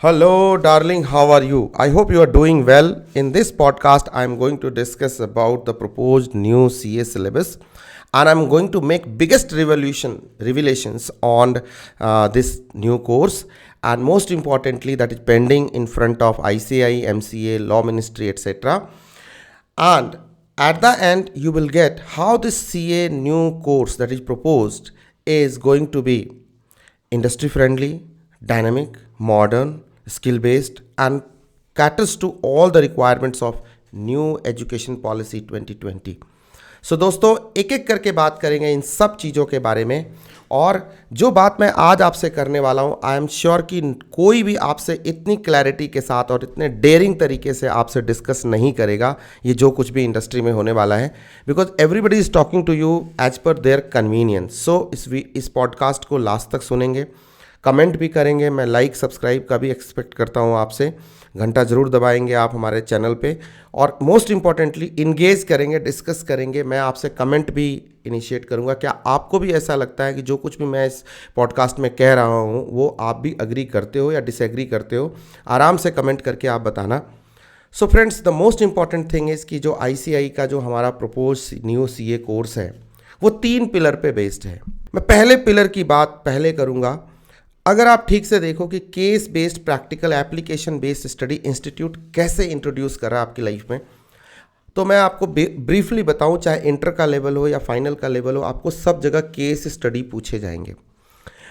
Hello, darling. How are you? I hope you are doing well. In this podcast, I am going to discuss about the proposed new CA syllabus, and I'm going to make biggest revelations on this new course, and most importantly, that is pending in front of ICI, MCA, Law Ministry, etc. And at the end, you will get how this CA new course that is proposed is going to be industry friendly, dynamic, modern, skill based, and caters to all the requirements of new education policy 2020। सो दोस्तों, एक एक करके बात करेंगे इन सब चीज़ों के बारे में। और जो बात मैं आज आपसे करने वाला हूँ, आई एम श्योर कि कोई भी आपसे इतनी क्लैरिटी के साथ और इतने डेयरिंग तरीके से आपसे डिस्कस नहीं करेगा ये जो कुछ भी इंडस्ट्री में होने वाला है, because everybody is talking to you as per their convenience. So इस पॉडकास्ट को लास्ट तक सुनेंगे, कमेंट भी करेंगे। मैं लाइक सब्सक्राइब का भी एक्सपेक्ट करता हूँ आपसे। घंटा ज़रूर दबाएंगे आप हमारे चैनल पे, और मोस्ट इम्पॉर्टेंटली इंगेज करेंगे, डिस्कस करेंगे। मैं आपसे कमेंट भी इनिशिएट करूँगा। क्या आपको भी ऐसा लगता है कि जो कुछ भी मैं इस पॉडकास्ट में कह रहा हूँ वो आप भी अग्री करते हो या डिसएग्री करते हो? आराम से कमेंट करके आप बताना। So friends, the most important thing is कि जो ICI का जो हमारा प्रपोज न्यू CA कोर्स है वो 3 पिलर पे बेस्ड है। मैं पहले पिलर की बात पहले करूँगा। अगर आप ठीक से देखो कि case based practical application based study institute कैसे इंट्रोड्यूस कर रहा है आपकी लाइफ में, तो मैं आपको ब्रीफली बताऊं, चाहे इंटर का लेवल हो या फाइनल का लेवल हो, आपको सब जगह केस स्टडी पूछे जाएंगे।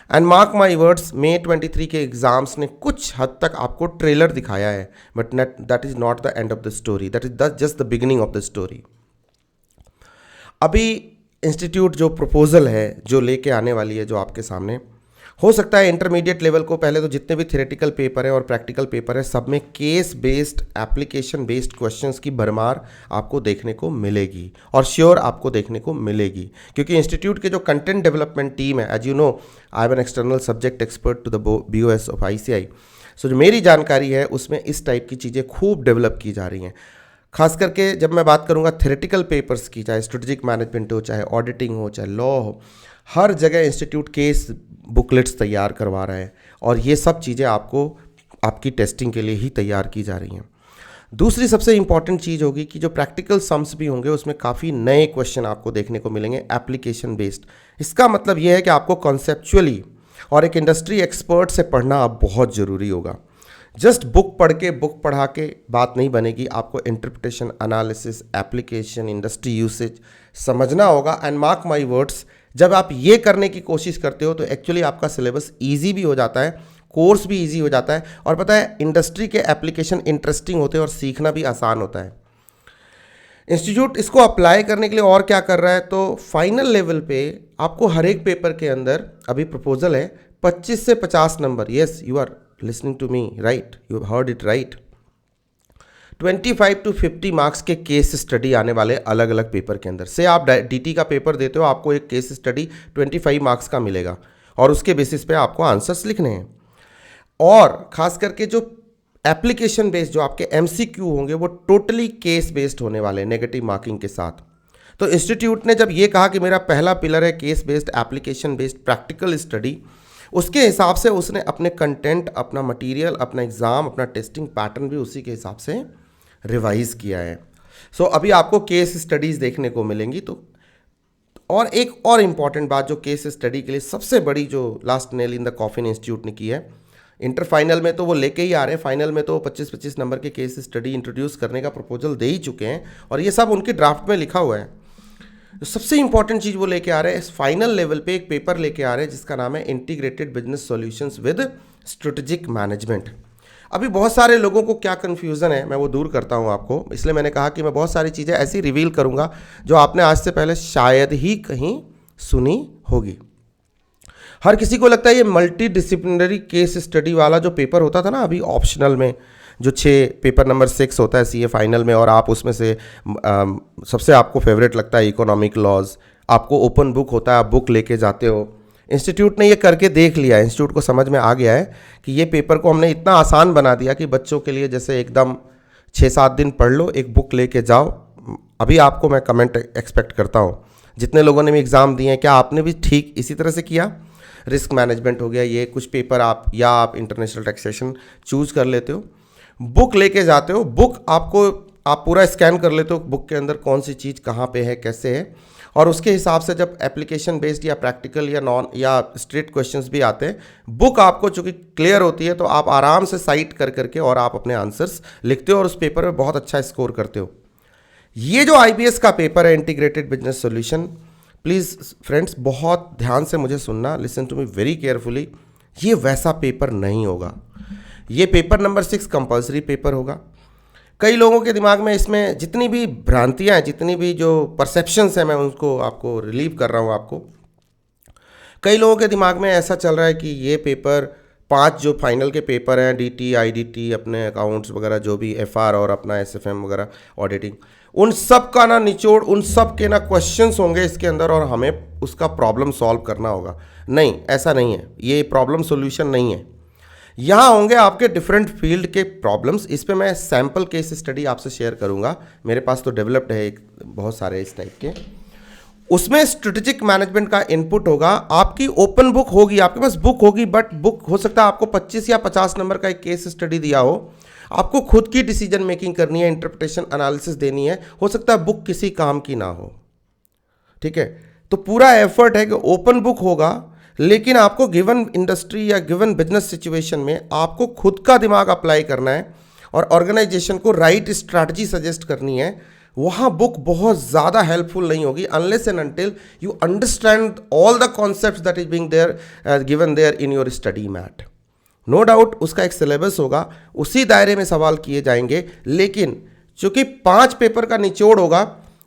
And mark my words, May 23 के एग्जाम्स ने कुछ हद तक आपको ट्रेलर दिखाया है, but that is not the end of the story, that is just the beginning of the story. अभी इंस्टीट्यूट जो प्रपोजल है जो लेके आने वाली है, जो आपके सामने, हो सकता है इंटरमीडिएट लेवल को पहले तो जितने भी थियोरेटिकल पेपर है और प्रैक्टिकल पेपर है सब में case based application based questions की भरमार आपको देखने को मिलेगी, और श्योर आपको देखने को मिलेगी, क्योंकि इंस्टीट्यूट के जो कंटेंट डेवलपमेंट टीम है, as you know I am an external subject expert to the BOS of ICI। So जो मेरी जानकारी है उसमें इस टाइप की चीज़ें खूब डेवलप की जा रही हैं। खास करके जब मैं बात करूँगा थियोरेटिकल पेपर्स की, चाहे स्ट्रेटेजिक मैनेजमेंट हो, चाहे ऑडिटिंग हो, चाहे लॉ हो, हर जगह इंस्टीट्यूट केस बुकलेट्स तैयार करवा रहा है, और ये सब चीज़ें आपको आपकी टेस्टिंग के लिए ही तैयार की जा रही हैं। दूसरी सबसे इंपॉर्टेंट चीज़ होगी कि जो प्रैक्टिकल सम्स भी होंगे उसमें काफ़ी नए क्वेश्चन आपको देखने को मिलेंगे एप्लीकेशन बेस्ड। इसका मतलब ये है कि आपको कॉन्सेप्चुअली और एक इंडस्ट्री एक्सपर्ट से पढ़ना अब बहुत ज़रूरी होगा। जस्ट बुक पढ़ा के बात नहीं बनेगी, आपको interpretation, analysis, application, industry usage समझना होगा। एंड मार्क माई वर्ड्स, जब आप ये करने की कोशिश करते हो तो एक्चुअली आपका सिलेबस ईजी भी हो जाता है, कोर्स भी ईजी हो जाता है, और पता है इंडस्ट्री के एप्लीकेशन इंटरेस्टिंग होते हैं और सीखना भी आसान होता है। इंस्टीट्यूट इसको अप्लाई करने के लिए और क्या कर रहा है, तो फाइनल लेवल पे आपको हर एक पेपर के अंदर अभी प्रपोजल है 25 से 50 number, yes you are listening to me right, you heard it right, 25 to 50 marks के केस स्टडी आने वाले अलग अलग पेपर के अंदर से। आप DT का पेपर देते हो, आपको एक केस स्टडी 25 मार्क्स का मिलेगा, और उसके बेसिस पे आपको आंसर्स लिखने हैं। और खास करके जो एप्लीकेशन बेस्ड जो आपके MCQ होंगे वो टोटली केस बेस्ड होने वाले, नेगेटिव मार्किंग के साथ। तो इंस्टीट्यूट ने जब ये कहा कि मेरा पहला पिलर है case based application based practical study, उसके हिसाब से उसने अपने कंटेंट, अपना मटेरियल, अपना एग्ज़ाम, अपना टेस्टिंग पैटर्न भी उसी के हिसाब से रिवाइज किया है। सो अभी आपको केस स्टडीज़ देखने को मिलेंगी। तो और एक और इम्पॉर्टेंट बात जो केस स्टडी के लिए सबसे बड़ी जो last nail in the coffin institute ने की है, इंटर फाइनल में तो वो लेके ही आ रहे हैं, फाइनल में तो 25-25 नंबर के केस स्टडी इंट्रोड्यूस करने का प्रपोजल दे ही चुके हैं, और ये सब उनके ड्राफ्ट में लिखा हुआ है। तो सबसे इंपॉर्टेंट चीज़ वो लेके आ रहे हैं, फाइनल लेवल पे एक पेपर लेके आ रहे हैं जिसका नाम है integrated business solutions with strategic management. अभी बहुत सारे लोगों को क्या कन्फ्यूज़न है, मैं वो दूर करता हूँ आपको, इसलिए मैंने कहा कि मैं बहुत सारी चीज़ें ऐसी रिवील करूँगा जो आपने आज से पहले शायद ही कहीं सुनी होगी। हर किसी को लगता है ये मल्टी डिसिप्लिनरी केस स्टडी वाला जो पेपर होता था ना अभी ऑप्शनल में, जो 6 पेपर नंबर 6 होता है CA फाइनल में, और आप उसमें से सबसे आपको फेवरेट लगता है इकोनॉमिक लॉज, आपको ओपन बुक होता है, आप बुक लेके जाते हो। इंस्टीट्यूट ने ये करके देख लिया है, इंस्टीट्यूट को समझ में आ गया है कि ये पेपर को हमने इतना आसान बना दिया कि बच्चों के लिए जैसे एकदम 6-7 दिन पढ़ लो, एक बुक लेके जाओ। अभी आपको मैं कमेंट एक्सपेक्ट करता हूँ, जितने लोगों ने भी एग्ज़ाम दिए हैं, क्या आपने भी ठीक इसी तरह से किया? रिस्क मैनेजमेंट हो गया, ये कुछ पेपर आप इंटरनेशनल टैक्सेशन चूज कर लेते हो, बुक लेके जाते हो, बुक आप पूरा स्कैन कर लेते हो बुक के अंदर कौन सी चीज़ कहाँ पे है, कैसे है, और उसके हिसाब से जब एप्लीकेशन बेस्ड या प्रैक्टिकल या नॉन या स्ट्रेट क्वेश्चंस भी आते हैं, बुक आपको चूंकि क्लियर होती है तो आप आराम से साइट कर करके और आप अपने आंसर्स लिखते हो और उस पेपर में बहुत अच्छा स्कोर करते हो। ये जो IBS का पेपर है, integrated business solution, please friends बहुत ध्यान से मुझे सुनना, listen to me very carefully, ये वैसा पेपर नहीं होगा। ये पेपर नंबर 6 कंपल्सरी पेपर होगा। कई लोगों के दिमाग में इसमें जितनी भी भ्रांतियां हैं, जितनी भी जो परसेप्शंस हैं, मैं उनको आपको रिलीव कर रहा हूं आपको। कई लोगों के दिमाग में ऐसा चल रहा है कि ये पेपर 5 जो फाइनल के पेपर हैं, DT IDT, अपने अकाउंट्स वगैरह जो भी FR और अपना SFM वगैरह ऑडिटिंग, उन सब का ना निचोड़, उन सब के ना क्वेश्चंस होंगे इसके अंदर और हमें उसका प्रॉब्लम सॉल्व करना होगा। नहीं, ऐसा नहीं है, ये प्रॉब्लम सोल्यूशन नहीं है। यहाँ होंगे आपके डिफरेंट फील्ड के प्रॉब्लम्स। इस पे मैं सैम्पल केस स्टडी आपसे शेयर करूँगा, मेरे पास तो डेवलप्ड है एक बहुत सारे इस टाइप के। उसमें स्ट्रेटेजिक मैनेजमेंट का इनपुट होगा, आपकी ओपन बुक होगी, आपके पास बुक होगी, बट बुक हो सकता है आपको 25 या 50 नंबर का एक केस स्टडी दिया हो, आपको खुद की डिसीजन मेकिंग करनी है, इंटरप्रिटेशन एनालिसिस देनी है, हो सकता है बुक किसी काम की ना हो, ठीक है। तो पूरा एफर्ट है कि ओपन बुक होगा, लेकिन आपको गिवन इंडस्ट्री या गिवन बिजनेस सिचुएशन में आपको खुद का दिमाग अप्लाई करना है और ऑर्गेनाइजेशन को राइट स्ट्रैटेजी सजेस्ट करनी है। वहाँ बुक बहुत ज़्यादा हेल्पफुल नहीं होगी unless and until you understand all the concepts that is being there given there in your study mat. No doubt उसका एक सिलेबस होगा, उसी दायरे में सवाल किए जाएंगे, लेकिन चूंकि 5 पेपर का निचोड़ होगा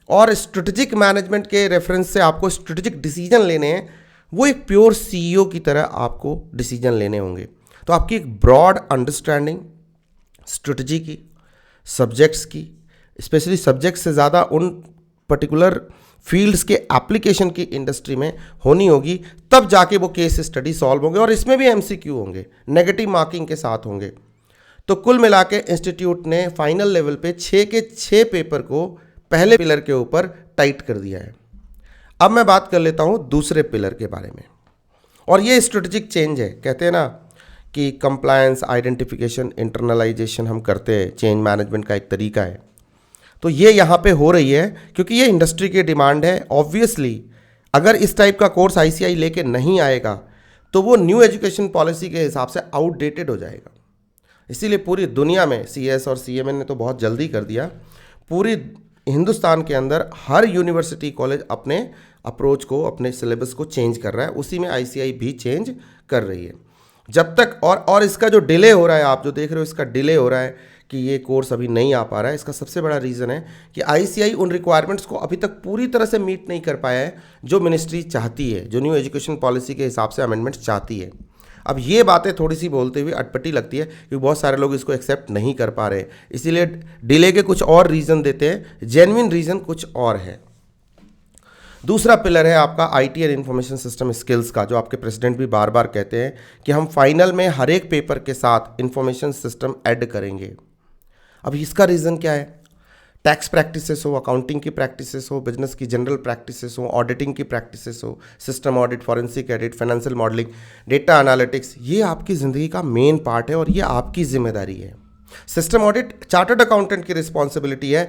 और स्ट्रेटेजिक मैनेजमेंट के रेफरेंस से आपको स्ट्रेटेजिक डिसीजन लेने हैं, वो एक प्योर CEO की तरह आपको डिसीजन लेने होंगे। तो आपकी एक ब्रॉड अंडरस्टैंडिंग स्ट्रेटजी की, सब्जेक्ट्स की, स्पेशली सब्जेक्ट से ज़्यादा उन पर्टिकुलर फील्ड्स के एप्लीकेशन की इंडस्ट्री में होनी होगी, तब जाके वो केस स्टडी सॉल्व होंगे और इसमें भी MCQ होंगे, नेगेटिव मार्किंग के साथ होंगे। तो कुल मिला के इंस्टीट्यूट ने फाइनल लेवल पे 6 के 6 पेपर को पहले पिलर के ऊपर टाइट कर दिया है। अब मैं बात कर लेता हूँ दूसरे पिलर के बारे में, और ये स्ट्रेटेजिक चेंज है। कहते हैं ना कि कंप्लायंस, आइडेंटिफिकेशन, इंटरनलाइजेशन हम करते हैं, चेंज मैनेजमेंट का एक तरीका है। तो ये यहाँ पे हो रही है क्योंकि ये इंडस्ट्री की डिमांड है। ऑब्वियसली अगर इस टाइप का कोर्स ICI लेके नहीं आएगा तो वो न्यू एजुकेशन पॉलिसी के हिसाब से आउटडेटेड हो जाएगा। इसीलिए पूरी दुनिया में CS और CMA ने तो बहुत जल्दी कर दिया, पूरी हिंदुस्तान के अंदर हर यूनिवर्सिटी कॉलेज अपने अप्रोच को, अपने सिलेबस को चेंज कर रहा है, उसी में ICI भी चेंज कर रही है। जब तक और इसका जो डिले हो रहा है, आप जो देख रहे हो इसका डिले हो रहा है कि ये कोर्स अभी नहीं आ पा रहा है, इसका सबसे बड़ा रीज़न है कि ICI उन रिक्वायरमेंट्स को अभी तक पूरी तरह से मीट नहीं कर पाया है जो मिनिस्ट्री चाहती है, जो न्यू एजुकेशन पॉलिसी के हिसाब से अमेंडमेंट्स चाहती है। अब ये बातें थोड़ी सी बोलते हुए अटपटी लगती है क्योंकि बहुत सारे लोग इसको एक्सेप्ट नहीं कर पा रहे, इसीलिए डिले के कुछ और रीज़न देते हैं, जेन्युइन रीज़न कुछ और है। दूसरा पिलर है आपका IT and information system skills का, जो आपके प्रेसिडेंट भी बार बार कहते हैं कि हम फाइनल में हर एक पेपर के साथ इंफॉर्मेशन सिस्टम ऐड करेंगे। अब इसका रीज़न क्या है? टैक्स प्रैक्टिसेस हो, अकाउंटिंग की प्रैक्टिसेस हो, बिजनेस की जनरल प्रैक्टिसेस हो, ऑडिटिंग की प्रैक्टिसेस हो, system audit, forensic audit, financial modelling, data analytics, ये आपकी ज़िंदगी का मेन पार्ट है और ये आपकी जिम्मेदारी है। सिस्टम ऑडिट चार्टर्ड अकाउंटेंट की रिस्पॉन्सिबिलिटी है।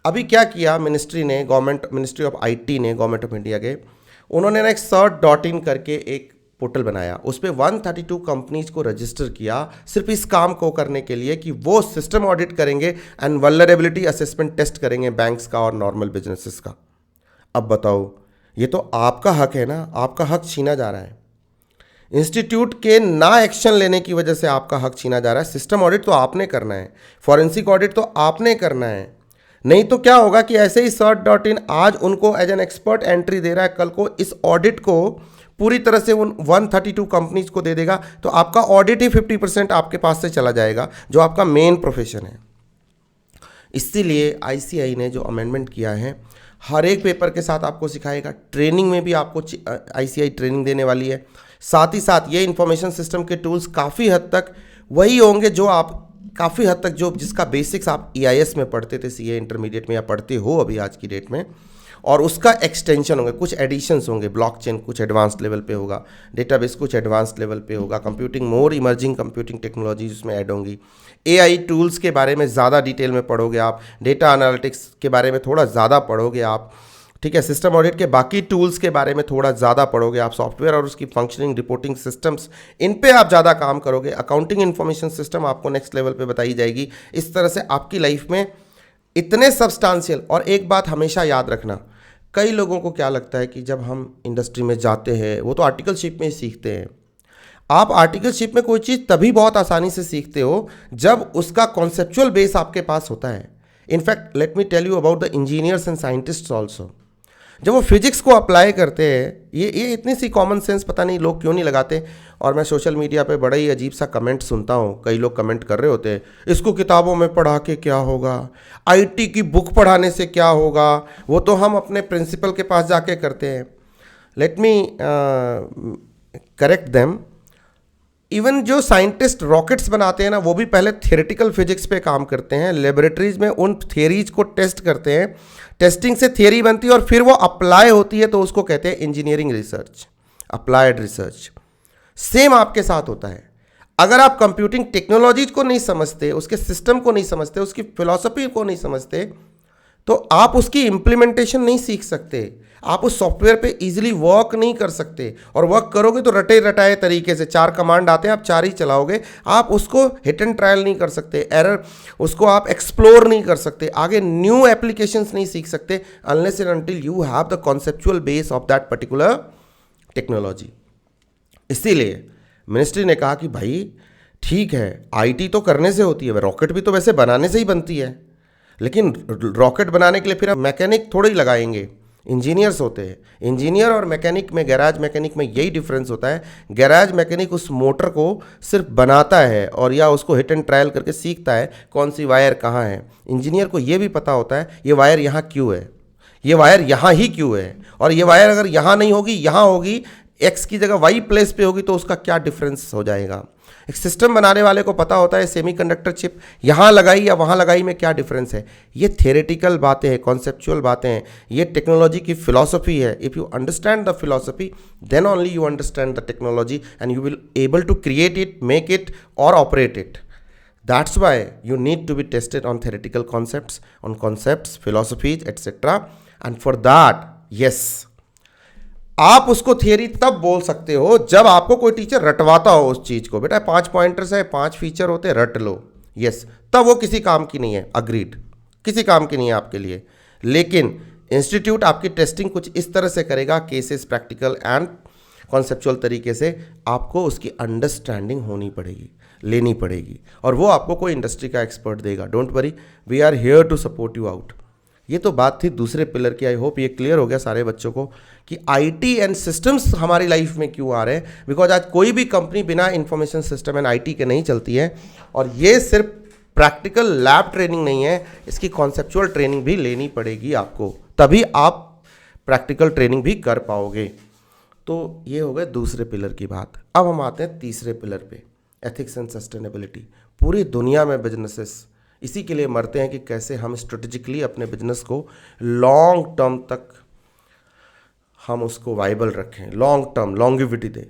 अभी क्या किया मिनिस्ट्री ने, गवर्नमेंट मिनिस्ट्री ऑफ IT ने, गवर्नमेंट ऑफ इंडिया के, उन्होंने ना एक cert.in करके एक पोर्टल बनाया, उस पर 132 कंपनीज को रजिस्टर किया सिर्फ इस काम को करने के लिए कि वो सिस्टम ऑडिट करेंगे एंड वल्नरेबिलिटी असेसमेंट टेस्ट करेंगे बैंक्स का और नॉर्मल बिजनेसेस का। अब बताओ, ये तो आपका हक है ना, आपका हक छीना जा रहा है। इंस्टीट्यूट के ना एक्शन लेने की वजह से आपका हक छीना जा रहा है। सिस्टम ऑडिट तो आपने करना है, फॉरेंसिक ऑडिट तो आपने करना है, नहीं तो क्या होगा कि ऐसे ही cert.in आज उनको एज एन एक्सपर्ट एंट्री दे रहा है, कल को इस ऑडिट को पूरी तरह से उन 132 कंपनीज को दे देगा, तो आपका ऑडिट ही 50% आपके पास से चला जाएगा, जो आपका मेन प्रोफेशन है। इसीलिए ICI ने जो अमेंडमेंट किया है, हर एक पेपर के साथ आपको सिखाएगा, ट्रेनिंग में भी आपको ICI ट्रेनिंग देने वाली है। साथ ही साथ ये इंफॉर्मेशन सिस्टम के टूल्स काफ़ी हद तक वही होंगे जो आप काफ़ी हद तक जो जिसका बेसिक्स आप EIS में पढ़ते थे, CA इंटरमीडिएट में, या पढ़ते हो अभी आज की डेट में, और उसका एक्सटेंशन होंगे, कुछ एडिशंस होंगे, ब्लॉकचेन कुछ एडवांस लेवल पे होगा, डेटाबेस कुछ एडवांस लेवल पे होगा, कंप्यूटिंग मोर इमर्जिंग कंप्यूटिंग टेक्नोलॉजीज उसमें ऐड होंगी, एआई टूल्स के बारे में ज़्यादा डिटेल में पढ़ोगे आप, डेटा एनालिटिक्स के बारे में थोड़ा ज़्यादा पढ़ोगे आप, ठीक है, सिस्टम ऑडिट के बाकी टूल्स के बारे में थोड़ा ज़्यादा पढ़ोगे आप, सॉफ्टवेयर और उसकी फंक्शनिंग रिपोर्टिंग सिस्टम्स, इन पे आप ज़्यादा काम करोगे, अकाउंटिंग इन्फॉर्मेशन सिस्टम आपको नेक्स्ट लेवल पे बताई जाएगी। इस तरह से आपकी लाइफ में इतने सब्सटेंशियल। और एक बात हमेशा याद रखना, कई लोगों को क्या लगता है कि जब हम इंडस्ट्री में जाते हैं वो तो आर्टिकलशिप में ही सीखते हैं। आप आर्टिकलशिप में कोई चीज़ तभी बहुत आसानी से सीखते हो जब उसका कॉन्सेप्चुअल बेस आपके पास होता है। In fact let me tell you about the engineers and scientists also. जब वो फिजिक्स को अप्लाई करते हैं, ये इतनी सी कॉमन सेंस पता नहीं लोग क्यों नहीं लगाते। और मैं सोशल मीडिया पे बड़ा ही अजीब सा कमेंट सुनता हूँ, कई लोग कमेंट कर रहे होते हैं, इसको किताबों में पढ़ा के क्या होगा, आईटी की बुक पढ़ाने से क्या होगा, वो तो हम अपने प्रिंसिपल के पास जाके करते हैं। Let me correct them. Even जो साइंटिस्ट रॉकेट्स बनाते हैं ना, वो भी पहले थियोरेटिकल फिजिक्स पे काम करते हैं, लेबोरेटरीज में उन थियरीज को टेस्ट करते हैं, टेस्टिंग से थियरी बनती है और फिर वो अप्लाई होती है, तो उसको कहते हैं engineering research, applied research. Same आपके साथ होता है। अगर आप कंप्यूटिंग टेक्नोलॉजीज को नहीं समझते, उसके सिस्टम को नहीं समझते, उसकी फिलॉसफी को नहीं समझते, तो आप उसकी इम्प्लीमेंटेशन नहीं सीख सकते, आप उस सॉफ्टवेयर पे इजीली वर्क नहीं कर सकते। और वर्क करोगे तो रटे रटाए तरीके से 4 कमांड आते हैं, आप 4 ही चलाओगे, आप उसको हिट एंड ट्रायल नहीं कर सकते, एरर उसको आप एक्सप्लोर नहीं कर सकते, आगे न्यू एप्लीकेशंस नहीं सीख सकते unless and until you have the conceptual base of that particular technology. इसीलिए मिनिस्ट्री ने कहा कि भाई ठीक है, आईटी तो करने से होती है, रॉकेट भी तो वैसे बनाने से ही बनती है, लेकिन रॉकेट बनाने के लिए फिर हम मैकेनिक थोड़े ही लगाएंगे, इंजीनियर्स होते हैं। इंजीनियर और मैकेनिक में, गैराज मैकेनिक में यही डिफरेंस होता है। गैराज मैकेनिक उस मोटर को सिर्फ बनाता है और या उसको हिट एंड ट्रायल करके सीखता है कौन सी वायर कहाँ है। इंजीनियर को ये भी पता होता है ये वायर यहाँ क्यों है, ये वायर यहाँ ही क्यों है, और ये वायर अगर यहाँ नहीं होगी यहाँ होगी, एक्स की जगह वाई प्लेस पे होगी, तो उसका क्या डिफरेंस हो जाएगा। एक सिस्टम बनाने वाले को पता होता है सेमीकंडक्टर चिप यहाँ लगाई या वहाँ लगाई में क्या डिफरेंस है। ये थियोरेटिकल बातें हैं, कॉन्सेप्चुअल बातें हैं, ये टेक्नोलॉजी की फिलॉसफी है। If you understand the philosophy then only you understand the technology and you will able to create it, make it और operate it. That's why you need to be tested on theoretical concepts, on concepts, philosophies, etc. And for that, yes, आप उसको theory तब बोल सकते हो जब आपको कोई टीचर रटवाता हो उस चीज़ को। बेटा 5 पॉइंटर्स है, 5 फीचर होते हैं, रट लो, यस, तब वो किसी काम की नहीं है, अग्रीड, किसी काम की नहीं है आपके लिए। लेकिन इंस्टीट्यूट आपकी टेस्टिंग कुछ इस तरह से करेगा, केसेस, प्रैक्टिकल एंड कॉन्सेप्चुअल तरीके से, आपको उसकी अंडरस्टैंडिंग होनी पड़ेगी, लेनी पड़ेगी, और वो आपको कोई इंडस्ट्री का एक्सपर्ट देगा। Don't worry, we are here to support you out. ये तो बात थी दूसरे पिलर की। आई होप ये क्लियर हो गया सारे बच्चों को कि आईटी एंड सिस्टम्स हमारी लाइफ में क्यों आ रहे हैं। बिकॉज आज कोई भी कंपनी बिना इंफॉर्मेशन सिस्टम एंड आईटी के नहीं चलती है। और ये सिर्फ प्रैक्टिकल लैब ट्रेनिंग नहीं है, इसकी कॉन्सेप्चुअल ट्रेनिंग भी लेनी पड़ेगी आपको, तभी आप प्रैक्टिकल ट्रेनिंग भी कर पाओगे। तो ये हो गए दूसरे पिलर की बात। अब हम आते हैं तीसरे पिलर पे, एथिक्स एंड सस्टेनेबिलिटी। पूरी दुनिया में बिजनेसेस इसी के लिए मरते हैं कि कैसे हम स्ट्रेटेजिकली अपने बिजनेस को लॉन्ग टर्म तक हम उसको वाइबल रखें, लॉन्ग टर्म लॉन्गिविटी दें।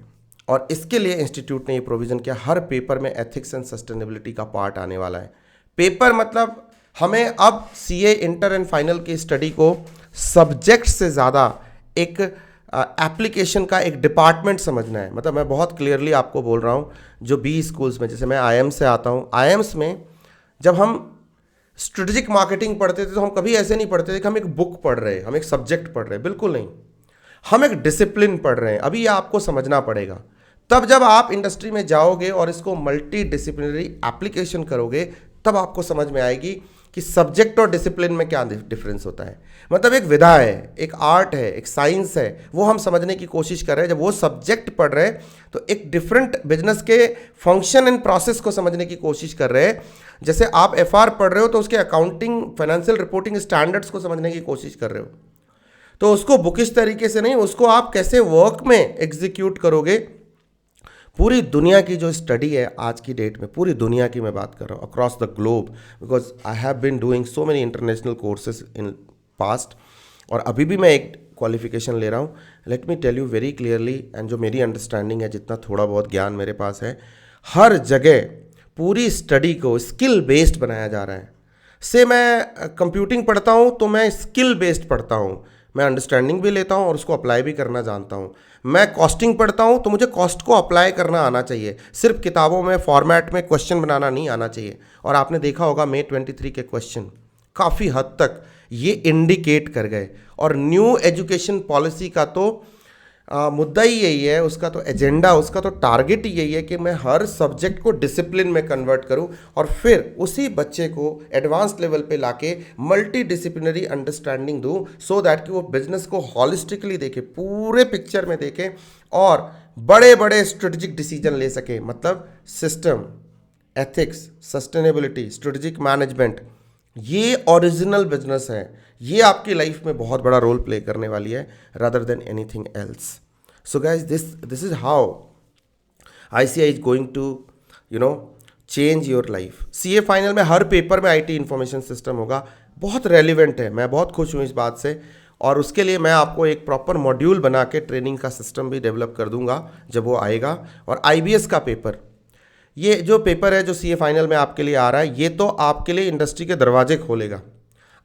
और इसके लिए इंस्टीट्यूट ने ये प्रोविज़न किया, हर पेपर में एथिक्स एंड सस्टेनेबिलिटी का पार्ट आने वाला है। पेपर मतलब हमें अब सीए इंटर एंड फाइनल की स्टडी को सब्जेक्ट से ज़्यादा एक एप्लीकेशन का एक डिपार्टमेंट समझना है। मतलब मैं बहुत क्लियरली आपको बोल रहा हूँ, जो बी स्कूल्स में, जैसे मैं आईएम्स से आता हूँ, आईएम्स में जब हम स्ट्रेटेजिक मार्केटिंग पढ़ते थे तो हम कभी ऐसे नहीं पढ़ते थे कि हम एक बुक पढ़ रहे हैं, हम एक सब्जेक्ट पढ़ रहे हैं, बिल्कुल नहीं, हम एक डिसिप्लिन पढ़ रहे हैं। अभी ये आपको समझना पड़ेगा। तब जब आप इंडस्ट्री में जाओगे और इसको मल्टी डिसिप्लिनरी एप्लीकेशन करोगे, तब आपको समझ में आएगी कि सब्जेक्ट और डिसिप्लिन में क्या डिफरेंस होता है। मतलब एक विधा है, एक आर्ट है, एक साइंस है, वो हम समझने की कोशिश कर रहे हैं। जब वो सब्जेक्ट पढ़ रहे हैं तो एक डिफरेंट बिजनेस के फंक्शन एंड प्रोसेस को समझने की कोशिश कर रहे हैं। जैसे आप एफआर पढ़ रहे हो तो उसके अकाउंटिंग, फाइनेंशियल रिपोर्टिंग स्टैंडर्ड्स को समझने की कोशिश कर रहे हो। तो उसको बुकिश तरीके से नहीं, उसको आप कैसे वर्क में एग्जीक्यूट करोगे। पूरी दुनिया की जो स्टडी है आज की डेट में, पूरी दुनिया की मैं बात कर रहा हूँ, across the globe, because I have been doing so many international courses in past, और अभी भी मैं एक क्वालिफिकेशन ले रहा हूँ। Let me tell you very clearly, and जो मेरी अंडरस्टैंडिंग है, जितना थोड़ा बहुत ज्ञान मेरे पास है, हर जगह पूरी स्टडी को स्किल बेस्ड बनाया जा रहा है। से मैं कंप्यूटिंग पढ़ता हूँ तो मैं स्किल बेस्ड पढ़ता हूँ, मैं अंडरस्टैंडिंग भी लेता हूँ और उसको अप्लाई भी करना जानता हूँ। मैं कॉस्टिंग पढ़ता हूँ तो मुझे कॉस्ट को अप्लाई करना आना चाहिए, सिर्फ किताबों में फॉर्मेट में क्वेश्चन बनाना नहीं आना चाहिए। और आपने देखा होगा May 23 के क्वेश्चन काफ़ी हद तक ये इंडिकेट कर गए। और न्यू एजुकेशन पॉलिसी का तो मुद्दा ही यही है, उसका तो एजेंडा, उसका तो टारगेट ही यही है कि मैं हर सब्जेक्ट को डिसिप्लिन में कन्वर्ट करूं और फिर उसी बच्चे को एडवांस लेवल पे लाके मल्टी डिसिप्लिनरी अंडरस्टैंडिंग दूं, सो दैट कि वो बिजनेस को हॉलिस्टिकली देखे, पूरे पिक्चर में देखे और बड़े बड़े स्ट्रेटेजिक डिसीजन ले सके। मतलब system, ethics, sustainability, strategic management, ये ओरिजिनल बिजनेस है। ये आपकी लाइफ में बहुत बड़ा रोल प्ले करने वाली है, rather than anything else. So guys, this is how ICI is going to change your life. CA final में हर पेपर में IT इंफॉर्मेशन सिस्टम होगा, बहुत रेलिवेंट है, मैं बहुत खुश हूँ इस बात से। और उसके लिए मैं आपको एक प्रॉपर मॉड्यूल बना के ट्रेनिंग का सिस्टम भी डेवलप कर दूंगा जब वो आएगा। और IBS का पेपर, ये जो पेपर है जो CA फाइनल में आपके लिए आ रहा है, ये तो आपके लिए इंडस्ट्री के दरवाजे खोलेगा।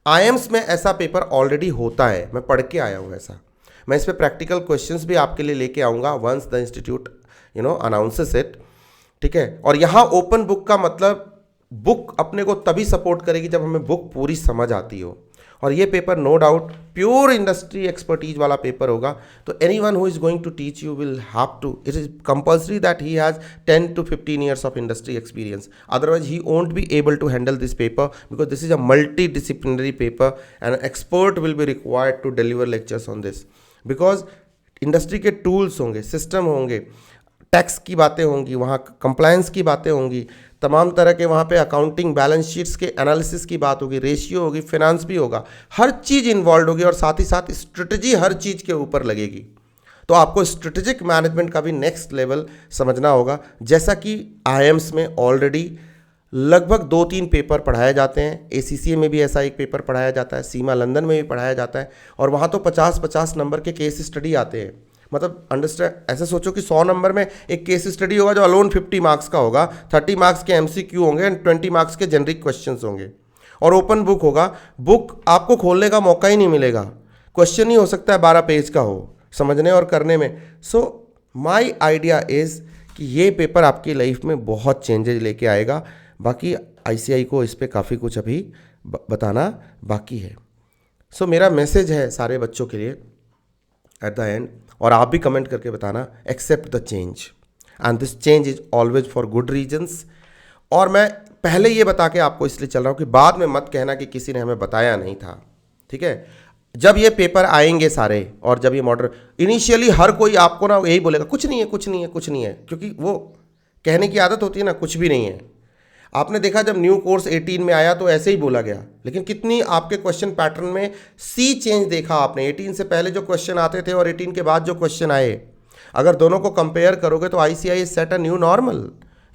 IIMS में ऐसा पेपर ऑलरेडी होता है, मैं पढ़ के आया हूँ ऐसा। मैं इस पे प्रैक्टिकल क्वेश्चंस भी आपके लिए लेके आऊँगा once the institute announces it. ठीक है। और यहाँ ओपन बुक का मतलब, बुक अपने को तभी सपोर्ट करेगी जब हमें बुक पूरी समझ आती हो। और ये paper no doubt pure industry expertise वाला पेपर होगा। तो anyone who is going to teach you will have to, it is compulsory that he has 10 to 15 years of industry experience, otherwise he won't be able to handle this paper, because this is a multidisciplinary paper and an expert will be required to deliver lectures on this, because industry के tools होंगे, system होंगे, tax की बातें होंगी, वहाँ compliance की बातें होंगी, तमाम तरह के वहाँ पे अकाउंटिंग, बैलेंस शीट्स के एनालिसिस की बात होगी, रेशियो होगी, फिनांस भी होगा, हर चीज़ इन्वॉल्व होगी। और साथ ही साथ स्ट्रेटजी हर चीज़ के ऊपर लगेगी। तो आपको स्ट्रेटेजिक मैनेजमेंट का भी नेक्स्ट लेवल समझना होगा, जैसा कि IIMS में ऑलरेडी लगभग 2-3 पेपर पढ़ाए जाते हैं। ACCA में भी ऐसा एक पेपर पढ़ाया जाता है, सीमा लंदन में भी पढ़ाया जाता है। और वहाँ तो 50-50 नंबर के केस स्टडी आते हैं। मतलब अंडरस्टैंड, ऐसे सोचो कि 100 नंबर में एक केस स्टडी होगा जो अलोन 50 मार्क्स का होगा, 30 मार्क्स के MCQ होंगे एंड 20 मार्क्स के जेनरिक क्वेश्चंस होंगे। और ओपन बुक होगा, बुक आपको खोलने का मौका ही नहीं मिलेगा, क्वेश्चन ही हो सकता है 12 पेज का हो समझने और करने में। सो माई आइडिया इज़ कि ये पेपर आपकी लाइफ में बहुत चेंजेज लेके आएगा। बाकी ICI को इस पर काफ़ी कुछ अभी बताना बाकी है। सो मेरा मैसेज है सारे बच्चों के लिए एट द एंड, और आप भी कमेंट करके बताना, accept the change and this change is always for good reasons. और मैं पहले ये बता के आपको इसलिए चल रहा हूँ कि बाद में मत कहना कि किसी ने हमें बताया नहीं था। ठीक है। जब ये पेपर आएंगे सारे, और जब ये मॉडल, इनिशियली हर कोई आपको ना यही बोलेगा कुछ नहीं है, कुछ नहीं है, कुछ नहीं है, क्योंकि वो कहने की आदत होती है ना, कुछ भी नहीं है। आपने देखा जब न्यू कोर्स 18 में आया तो ऐसे ही बोला गया, लेकिन कितनी आपके क्वेश्चन पैटर्न में सी चेंज देखा आपने। 18 से पहले जो क्वेश्चन आते थे और 18 के बाद जो क्वेश्चन आए, अगर दोनों को कंपेयर करोगे तो ICI set a new normal,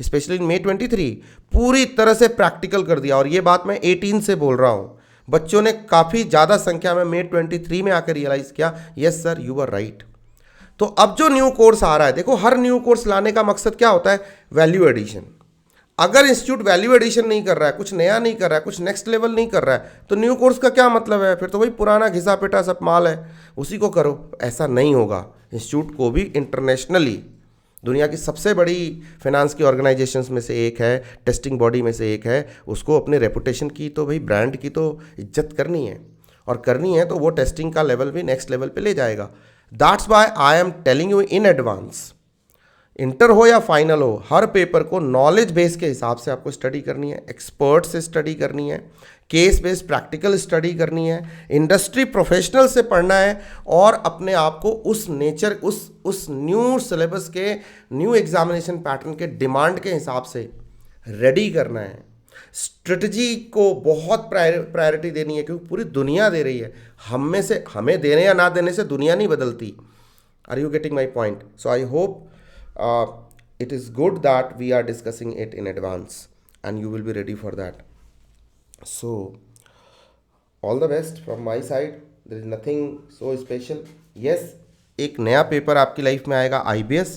specially in May 23 पूरी तरह से प्रैक्टिकल कर दिया। और ये बात मैं 18 से बोल रहा हूँ, बच्चों ने काफ़ी ज़्यादा संख्या में May 23 में आकर रियलाइज़ किया, yes sir you are right. तो अब जो न्यू कोर्स आ रहा है, देखो हर न्यू कोर्स लाने का मकसद क्या होता है, वैल्यू एडिशन। अगर इंस्टीट्यूट वैल्यू एडिशन नहीं कर रहा है, कुछ नया नहीं कर रहा है, कुछ नेक्स्ट लेवल नहीं कर रहा है, तो न्यू कोर्स का क्या मतलब है? फिर तो वही पुराना घिसा पिटा सब माल है, उसी को करो। ऐसा नहीं होगा। इंस्टीट्यूट को भी इंटरनेशनली, दुनिया की सबसे बड़ी फाइनेंस की ऑर्गेनाइजेशंस में से एक है, टेस्टिंग बॉडी में से एक है, उसको अपने रेपुटेशन की तो भाई ब्रांड की तो इज्जत करनी है, और करनी है तो वो टेस्टिंग का लेवल भी नेक्स्ट लेवल पे ले जाएगा। That's why I am telling you in advance, inter हो या फाइनल हो, हर पेपर को नॉलेज बेस के हिसाब से आपको स्टडी करनी है, एक्सपर्ट से स्टडी करनी है, केस बेस्ड प्रैक्टिकल स्टडी करनी है, इंडस्ट्री प्रोफेशनल से पढ़ना है, और अपने आप को उस नेचर, उस न्यू सिलेबस के, न्यू एग्जामिनेशन पैटर्न के डिमांड के हिसाब से रेडी करना है। स्ट्रेटजी को बहुत प्रायोरिटी देनी है, क्योंकि पूरी दुनिया दे रही है। हम में से, हमें देने या ना देने से दुनिया नहीं बदलती। Are you getting my point? So I hope it is good that we are discussing it in advance and you will be ready for that. So all the best from my side. There is nothing so special. Yes, एक नया paper आपकी life में आएगा IBS,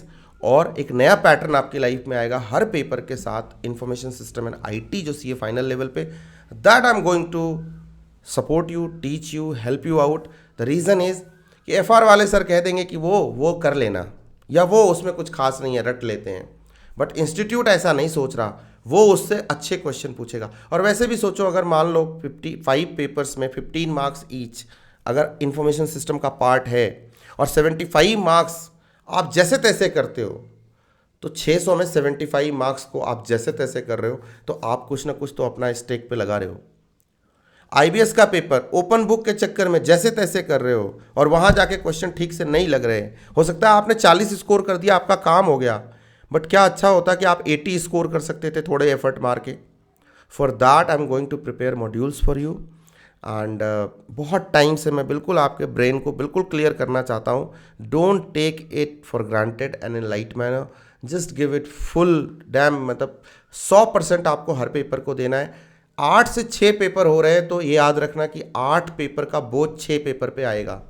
और एक नया pattern आपकी life में आएगा हर पेपर के साथ, इंफॉर्मेशन सिस्टम एंड IT जो CA फाइनल लेवल पे। That I am going to support you, teach you, help you out. The reason is कि FR वाले सर कह देंगे कि वो कर लेना, या वो उसमें कुछ खास नहीं है, रट लेते हैं। बट इंस्टीट्यूट ऐसा नहीं सोच रहा, वो उससे अच्छे क्वेश्चन पूछेगा। और वैसे भी सोचो, अगर मान लो 55 पेपर्स में 15 मार्क्स ईच अगर इंफॉर्मेशन सिस्टम का पार्ट है, और 75 मार्क्स आप जैसे तैसे करते हो, तो 600 में 75 मार्क्स को आप जैसे तैसे कर रहे हो, तो आप कुछ ना कुछ तो अपना स्टेक पे लगा रहे हो। IBS का पेपर ओपन बुक के चक्कर में जैसे तैसे कर रहे हो, और वहाँ जाके क्वेश्चन ठीक से नहीं लग रहे। हो सकता है आपने 40 स्कोर कर दिया, आपका काम हो गया, बट क्या अच्छा होता कि आप 80 स्कोर कर सकते थे थोड़े एफर्ट मार के। For that I am going to prepare modules for you, and बहुत टाइम से मैं बिल्कुल आपके ब्रेन को बिल्कुल क्लियर करना चाहता हूँ। Don't take it for granted and in light manner, just give it full डैम, मतलब 100% आपको हर पेपर को देना है। 8 से 6 पेपर हो रहे हैं, तो ये याद रखना कि 8 पेपर का बोझ 6 पेपर पे आएगा।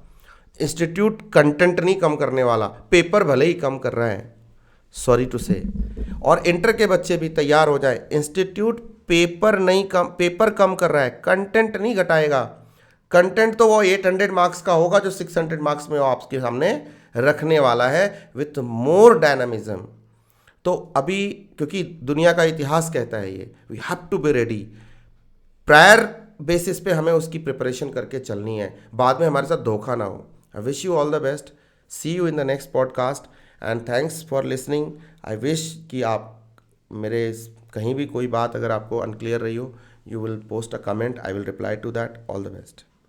इंस्टीट्यूट कंटेंट नहीं कम करने वाला, पेपर भले ही कम कर रहा है, सॉरी टू से। और इंटर के बच्चे भी तैयार हो जाए, इंस्टीट्यूट पेपर कम कर रहा है, कंटेंट नहीं घटाएगा। कंटेंट तो वो 800 मार्क्स का होगा, जो 600 मार्क्स में वो आपके सामने रखने वाला है, विथ मोर डायनामिज्म। तो अभी क्योंकि दुनिया का इतिहास कहता है ये, we have to be ready. Prior basis पे हमें उसकी प्रिपरेशन करके चलनी है, बाद में हमारे साथ धोखा ना हो। I wish you all the best, see you in the next podcast, and thanks for listening. I wish कि आप मेरे कहीं भी कोई बात अगर आपको अनक्लियर रही हो, you will post a comment, I will reply to that. All the best.